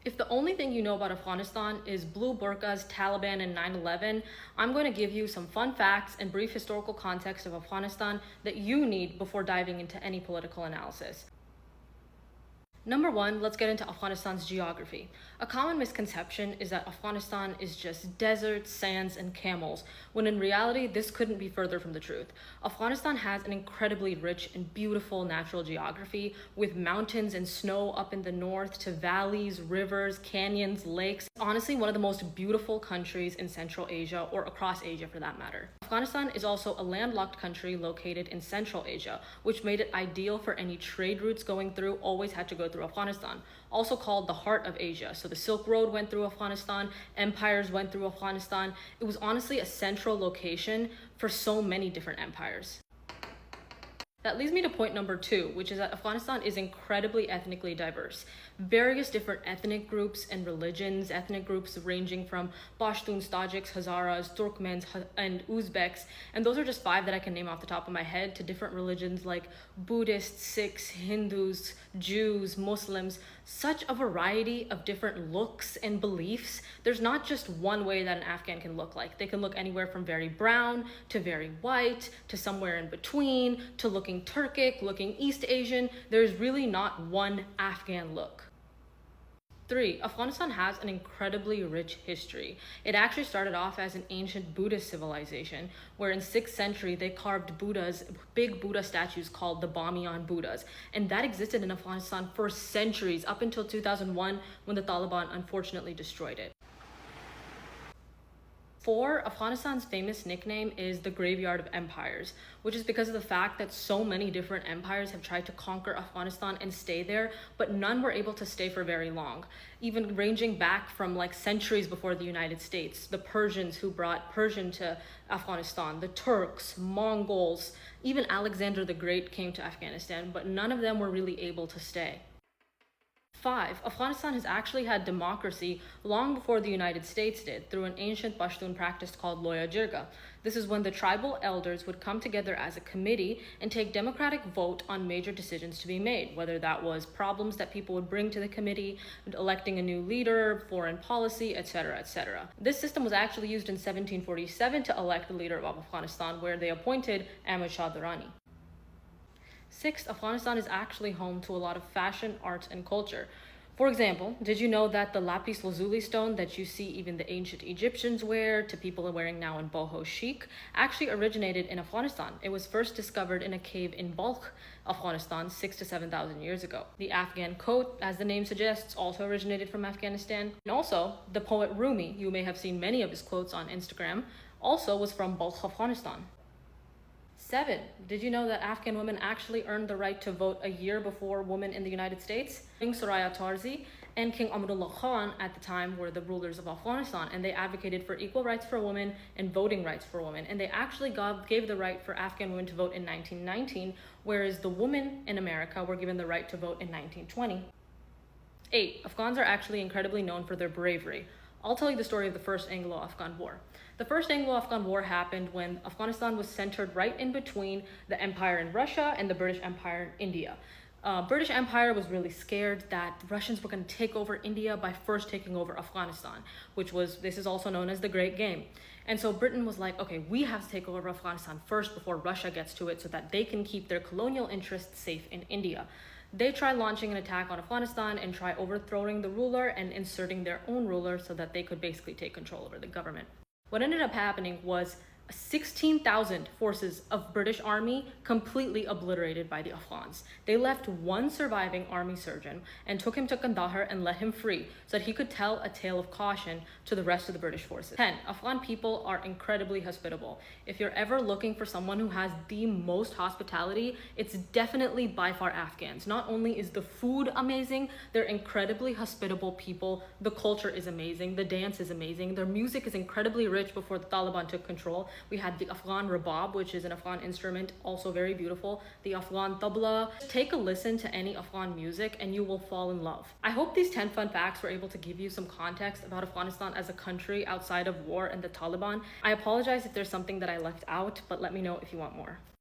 If the only thing you know about Afghanistan is blue burqas, Taliban, and 9/11, I'm going to give you some fun facts and brief historical context of Afghanistan that you need before diving into any political analysis. Number one, let's get into Afghanistan's geography. A common misconception is that Afghanistan is just deserts, sands, and camels, when in reality, this couldn't be further from the truth. Afghanistan has an incredibly rich and beautiful natural geography, with mountains and snow up in the north to valleys, rivers, canyons, lakes. Honestly, one of the most beautiful countries in Central Asia, or across Asia for that matter. Afghanistan is also a landlocked country located in Central Asia, which made it ideal for any trade routes going through, always had to go through Afghanistan, also called the heart of Asia. So the Silk Road went through Afghanistan, empires went through Afghanistan. It was honestly a central location for so many different empires. That leads me to point number two, which is that Afghanistan is incredibly ethnically diverse. Various different ethnic groups and religions, ethnic groups ranging from Pashtuns, Tajiks, Hazaras, Turkmens, and Uzbeks, and those are just five that I can name off the top of my head, to different religions like Buddhists, Sikhs, Hindus, Jews, Muslims. Such a variety of different looks and beliefs. There's not just one way that an Afghan can look like. They can look anywhere from very brown to very white to somewhere in between to looking Turkic, looking East Asian. There's really not one Afghan look. 3. Afghanistan has an incredibly rich history. It actually started off as an ancient Buddhist civilization, where in 6th century they carved Buddhas, big Buddha statues called the Bamiyan Buddhas, and that existed in Afghanistan for centuries, up until 2001 when the Taliban unfortunately destroyed it. 4. Afghanistan's famous nickname is the Graveyard of Empires, which is because of the fact that so many different empires have tried to conquer Afghanistan and stay there, but none were able to stay for very long, even ranging back from like centuries before the United States. The Persians who brought Persian to Afghanistan, the Turks, Mongols, even Alexander the Great came to Afghanistan, but none of them were really able to stay. 5. Afghanistan has actually had democracy long before the United States did, through an ancient Pashtun practice called Loya Jirga. This is when the tribal elders would come together as a committee and take democratic vote on major decisions to be made, whether that was problems that people would bring to the committee, electing a new leader, foreign policy, etc., etc. This system was actually used in 1747 to elect the leader of Afghanistan, where they appointed Ahmad Shah Durrani. 6. Afghanistan is actually home to a lot of fashion, arts, and culture. For example, did you know that the lapis lazuli stone that you see even the ancient Egyptians wear, to people are wearing now in boho chic, actually originated in Afghanistan? It was first discovered in a cave in Balkh, Afghanistan, 6,000 to 7,000 years ago. The Afghan coat, as the name suggests, also originated from Afghanistan. And also, the poet Rumi, you may have seen many of his quotes on Instagram, also was from Balkh, Afghanistan. 7. Did you know that Afghan women actually earned the right to vote a year before women in the United States? King Soraya Tarzi and King Amadullah Khan at the time were the rulers of Afghanistan, and they advocated for equal rights for women and voting rights for women. And they actually gave the right for Afghan women to vote in 1919, whereas the women in America were given the right to vote in 1920. 8. Afghans are actually incredibly known for their bravery. I'll tell you the story of the First Anglo-Afghan War. The First Anglo-Afghan War happened when Afghanistan was centered right in between the empire in Russia and the British Empire in India. British Empire was really scared that the Russians were going to take over India by first taking over Afghanistan, this is also known as the Great Game. And so Britain was like, okay, we have to take over Afghanistan first before Russia gets to it so that they can keep their colonial interests safe in India. They try launching an attack on Afghanistan and try overthrowing the ruler and inserting their own ruler so that they could basically take control over the government. What ended up happening was 16,000 forces of British army completely obliterated by the Afghans. They left one surviving army surgeon and took him to Kandahar and let him free so that he could tell a tale of caution to the rest of the British forces. 10. Afghan people are incredibly hospitable. If you're ever looking for someone who has the most hospitality, it's definitely by far Afghans. Not only is the food amazing, they're incredibly hospitable people. The culture is amazing. The dance is amazing. Their music is incredibly rich before the Taliban took control. We had the Afghan rabab, which is an Afghan instrument, also very beautiful. The Afghan tabla. Take a listen to any Afghan music and you will fall in love. I hope these 10 fun facts were able to give you some context about Afghanistan as a country outside of war and the Taliban. I apologize if there's something that I left out, but let me know if you want more.